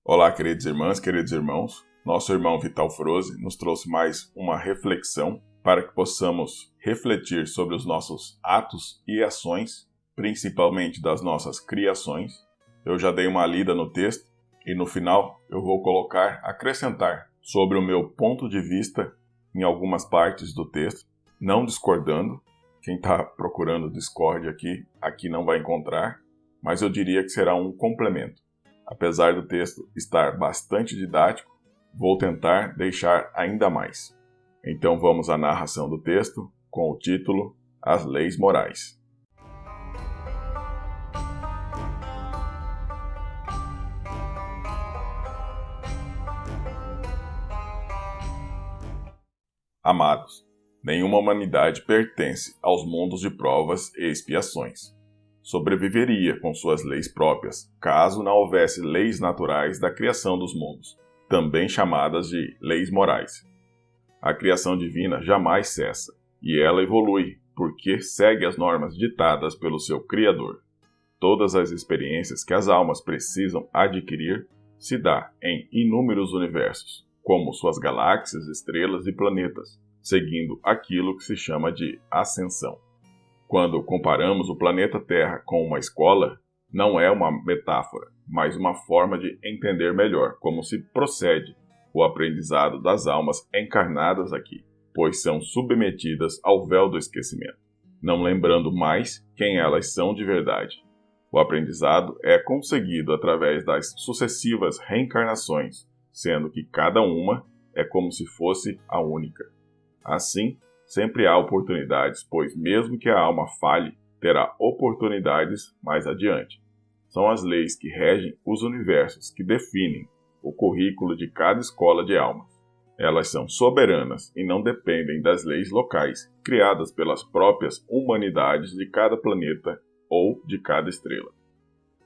Olá, queridas irmãs, queridos irmãos. Nosso irmão Vital Froze nos trouxe mais uma reflexão para que possamos refletir sobre os nossos atos e ações, principalmente das nossas criações. Eu já dei uma lida no texto e no final eu vou acrescentar sobre o meu ponto de vista em algumas partes do texto, não discordando. Quem está procurando discórdia aqui não vai encontrar, mas eu diria que será um complemento. Apesar do texto estar bastante didático, vou tentar deixar ainda mais. Então vamos à narração do texto com o título As Leis Morais. Amados, nenhuma humanidade pertence aos mundos de provas e expiações. Sobreviveria com suas leis próprias, caso não houvesse leis naturais da criação dos mundos, também chamadas de leis morais. A criação divina jamais cessa, e ela evolui, porque segue as normas ditadas pelo seu Criador. Todas as experiências que as almas precisam adquirir se dá em inúmeros universos, como suas galáxias, estrelas e planetas, seguindo aquilo que se chama de ascensão. Quando comparamos o planeta Terra com uma escola, não é uma metáfora, mas uma forma de entender melhor como se procede o aprendizado das almas encarnadas aqui, pois são submetidas ao véu do esquecimento, não lembrando mais quem elas são de verdade. O aprendizado é conseguido através das sucessivas reencarnações, sendo que cada uma é como se fosse a única. Assim, sempre há oportunidades, pois mesmo que a alma falhe, terá oportunidades mais adiante. São as leis que regem os universos que definem o currículo de cada escola de almas. Elas são soberanas e não dependem das leis locais, criadas pelas próprias humanidades de cada planeta ou de cada estrela.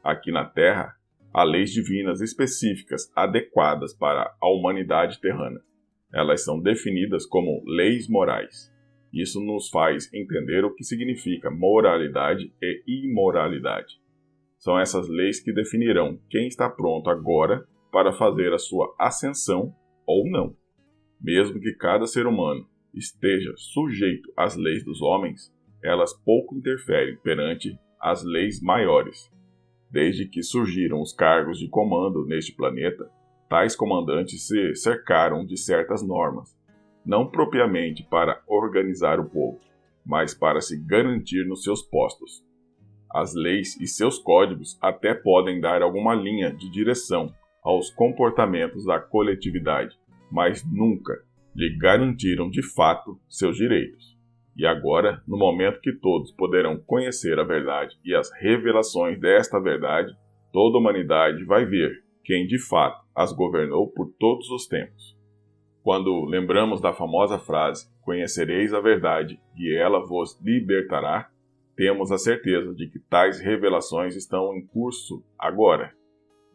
Aqui na Terra, há leis divinas específicas adequadas para a humanidade terrana. Elas são definidas como leis morais. Isso nos faz entender o que significa moralidade e imoralidade. São essas leis que definirão quem está pronto agora para fazer a sua ascensão ou não. Mesmo que cada ser humano esteja sujeito às leis dos homens, elas pouco interferem perante as leis maiores. Desde que surgiram os cargos de comando neste planeta, tais comandantes se cercaram de certas normas, não propriamente para organizar o povo, mas para se garantir nos seus postos. As leis e seus códigos até podem dar alguma linha de direção aos comportamentos da coletividade, mas nunca lhe garantiram de fato seus direitos. E agora, no momento que todos poderão conhecer a verdade e as revelações desta verdade, toda a humanidade vai ver quem de fato as governou por todos os tempos. Quando lembramos da famosa frase, conhecereis a verdade e ela vos libertará, temos a certeza de que tais revelações estão em curso agora.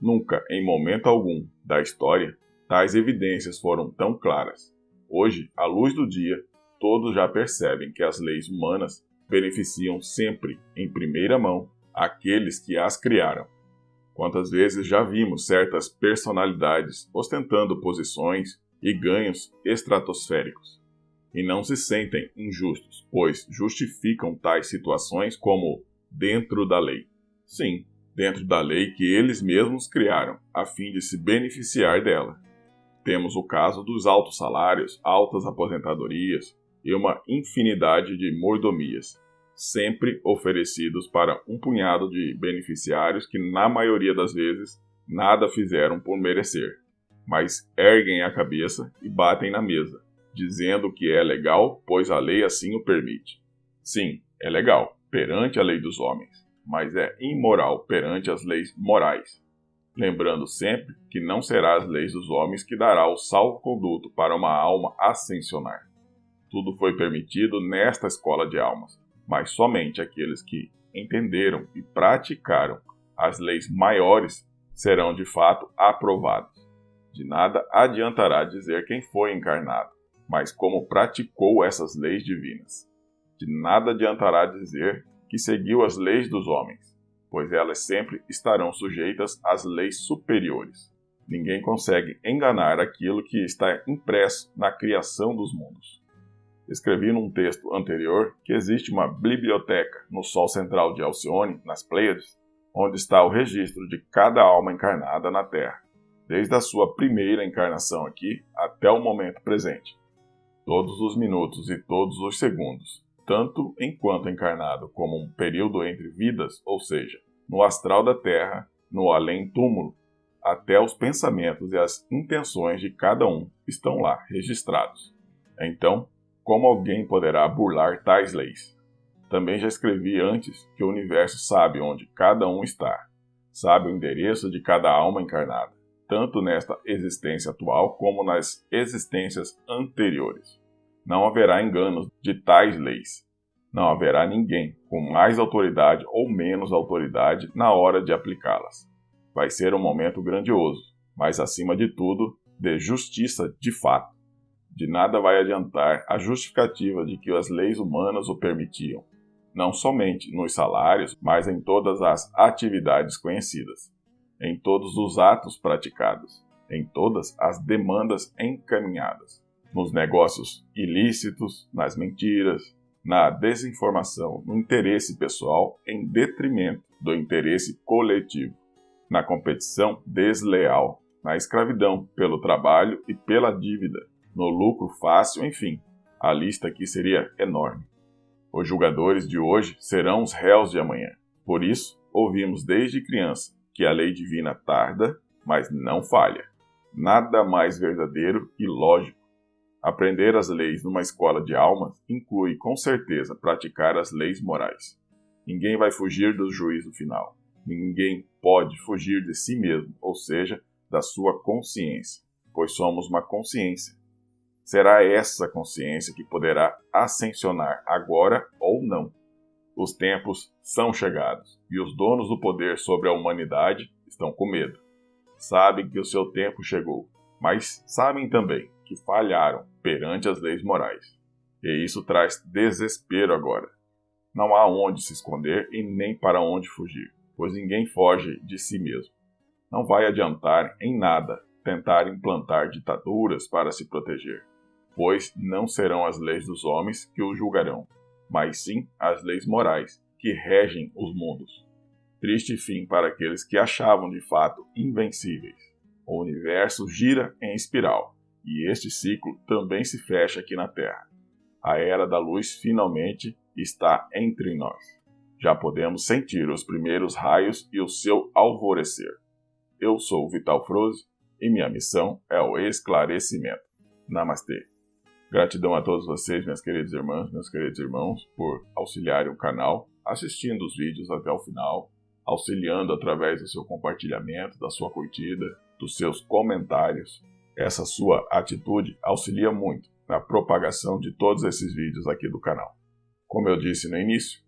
Nunca, em momento algum da história, tais evidências foram tão claras. Hoje, à luz do dia, todos já percebem que as leis humanas beneficiam sempre, em primeira mão, aqueles que as criaram. Quantas vezes já vimos certas personalidades ostentando posições e ganhos estratosféricos, e não se sentem injustos, pois justificam tais situações como dentro da lei. Sim, dentro da lei que eles mesmos criaram, a fim de se beneficiar dela. Temos o caso dos altos salários, altas aposentadorias e uma infinidade de mordomias, sempre oferecidos para um punhado de beneficiários que, na maioria das vezes, nada fizeram por merecer, mas erguem a cabeça e batem na mesa, dizendo que é legal, pois a lei assim o permite. Sim, é legal, perante a lei dos homens, mas é imoral perante as leis morais. Lembrando sempre que não será as leis dos homens que dará o salvo-conduto para uma alma ascensionar. Tudo foi permitido nesta escola de almas, mas somente aqueles que entenderam e praticaram as leis maiores serão de fato aprovados. De nada adiantará dizer quem foi encarnado, mas como praticou essas leis divinas. De nada adiantará dizer que seguiu as leis dos homens, pois elas sempre estarão sujeitas às leis superiores. Ninguém consegue enganar aquilo que está impresso na criação dos mundos. Escrevi num texto anterior que existe uma biblioteca no Sol central de Alcione, nas Pleiades, onde está o registro de cada alma encarnada na Terra, desde a sua primeira encarnação aqui até o momento presente. Todos os minutos e todos os segundos, tanto enquanto encarnado como um período entre vidas, ou seja, no astral da Terra, no além-túmulo, até os pensamentos e as intenções de cada um estão lá registrados. Então, como alguém poderá burlar tais leis? Também já escrevi antes que o universo sabe onde cada um está, sabe o endereço de cada alma encarnada, tanto nesta existência atual como nas existências anteriores. Não haverá enganos de tais leis. Não haverá ninguém com mais autoridade ou menos autoridade na hora de aplicá-las. Vai ser um momento grandioso, mas acima de tudo, de justiça de fato. De nada vai adiantar a justificativa de que as leis humanas o permitiam, não somente nos salários, mas em todas as atividades conhecidas, em todos os atos praticados, em todas as demandas encaminhadas, nos negócios ilícitos, nas mentiras, na desinformação, no interesse pessoal em detrimento do interesse coletivo, na competição desleal, na escravidão pelo trabalho e pela dívida, no lucro fácil, enfim, a lista aqui seria enorme. Os julgadores de hoje serão os réus de amanhã. Por isso, ouvimos desde criança que a lei divina tarda, mas não falha. Nada mais verdadeiro e lógico. Aprender as leis numa escola de almas inclui, com certeza, praticar as leis morais. Ninguém vai fugir do juízo final. Ninguém pode fugir de si mesmo, ou seja, da sua consciência, pois somos uma consciência. Será essa consciência que poderá ascensionar agora ou não. Os tempos são chegados, e os donos do poder sobre a humanidade estão com medo. Sabem que o seu tempo chegou, mas sabem também que falharam perante as leis morais. E isso traz desespero agora. Não há onde se esconder e nem para onde fugir, pois ninguém foge de si mesmo. Não vai adiantar em nada tentar implantar ditaduras para se proteger, pois não serão as leis dos homens que o julgarão, mas sim as leis morais que regem os mundos. Triste fim para aqueles que achavam de fato invencíveis. O universo gira em espiral, e este ciclo também se fecha aqui na Terra. A era da luz finalmente está entre nós. Já podemos sentir os primeiros raios e o seu alvorecer. Eu sou o Vital Froze e minha missão é o esclarecimento. Namastê. Gratidão a todos vocês, minhas queridas irmãs, meus queridos irmãos, por auxiliarem o canal, assistindo os vídeos até o final, auxiliando através do seu compartilhamento, da sua curtida, dos seus comentários. Essa sua atitude auxilia muito na propagação de todos esses vídeos aqui do canal. Como eu disse no início,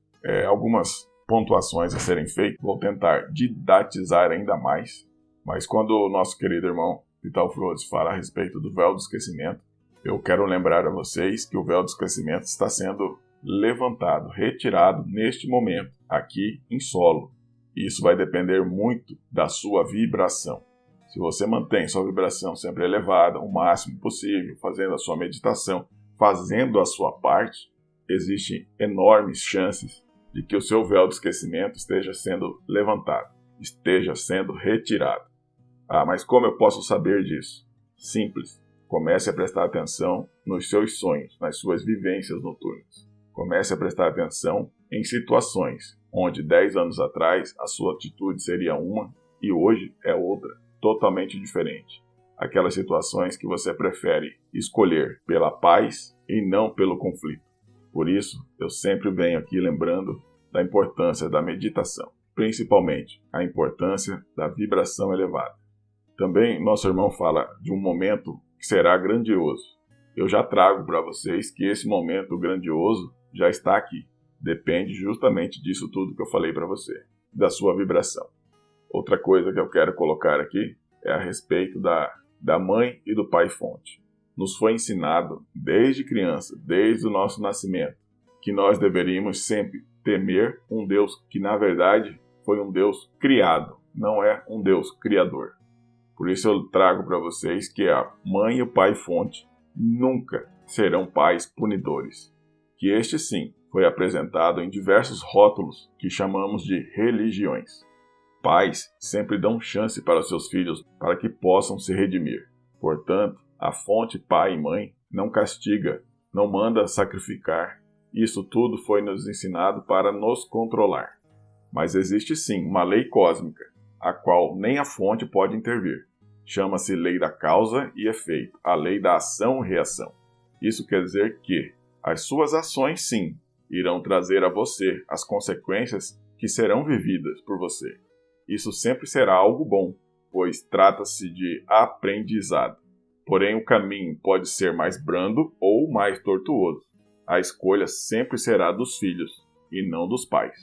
algumas pontuações a serem feitas, vou tentar didatizar ainda mais, mas quando o nosso querido irmão Vital Froze fala a respeito do véu do esquecimento, eu quero lembrar a vocês que o véu do esquecimento está sendo levantado, retirado neste momento, aqui em solo. Isso vai depender muito da sua vibração. Se você mantém sua vibração sempre elevada, o máximo possível, fazendo a sua meditação, fazendo a sua parte, existem enormes chances de que o seu véu do esquecimento esteja sendo levantado, esteja sendo retirado. Mas como eu posso saber disso? Simples. Comece a prestar atenção nos seus sonhos, nas suas vivências noturnas. Comece a prestar atenção em situações onde 10 anos atrás a sua atitude seria uma e hoje é outra, totalmente diferente. Aquelas situações que você prefere escolher pela paz e não pelo conflito. Por isso, eu sempre venho aqui lembrando da importância da meditação, principalmente a importância da vibração elevada. Também nosso irmão fala de um momento que será grandioso. Eu já trago para vocês que esse momento grandioso já está aqui. Depende justamente disso tudo que eu falei para você, da sua vibração. Outra coisa que eu quero colocar aqui é a respeito da mãe e do pai fonte. Nos foi ensinado desde criança, desde o nosso nascimento, que nós deveríamos sempre temer um Deus que na verdade foi um Deus criado, não é um Deus criador. Por isso eu trago para vocês que a mãe e o pai fonte nunca serão pais punidores. Que este sim foi apresentado em diversos rótulos que chamamos de religiões. Pais sempre dão chance para seus filhos para que possam se redimir. Portanto, a fonte pai e mãe não castiga, não manda sacrificar. Isso tudo foi nos ensinado para nos controlar. Mas existe sim uma lei cósmica, a qual nem a fonte pode intervir. Chama-se lei da causa e efeito, a lei da ação e reação. Isso quer dizer que as suas ações, sim, irão trazer a você as consequências que serão vividas por você. Isso sempre será algo bom, pois trata-se de aprendizado. Porém, o caminho pode ser mais brando ou mais tortuoso. A escolha sempre será dos filhos e não dos pais.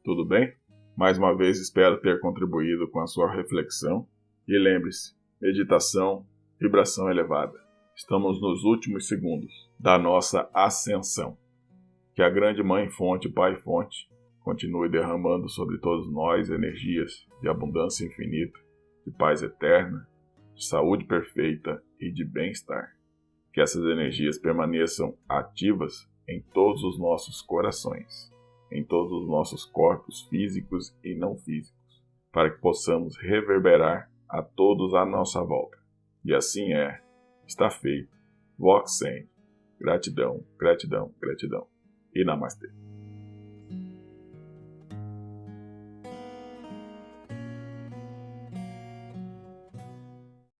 Tudo bem? Mais uma vez espero ter contribuído com a sua reflexão. E lembre-se, meditação, vibração elevada. Estamos nos últimos segundos da nossa ascensão. Que a grande Mãe Fonte, Pai Fonte, continue derramando sobre todos nós energias de abundância infinita, de paz eterna, de saúde perfeita e de bem-estar. Que essas energias permaneçam ativas em todos os nossos corações, em todos os nossos corpos físicos e não físicos, para que possamos reverberar a todos à nossa volta. E assim é, está feito. Vox Send. Gratidão, gratidão, gratidão. E Namastê.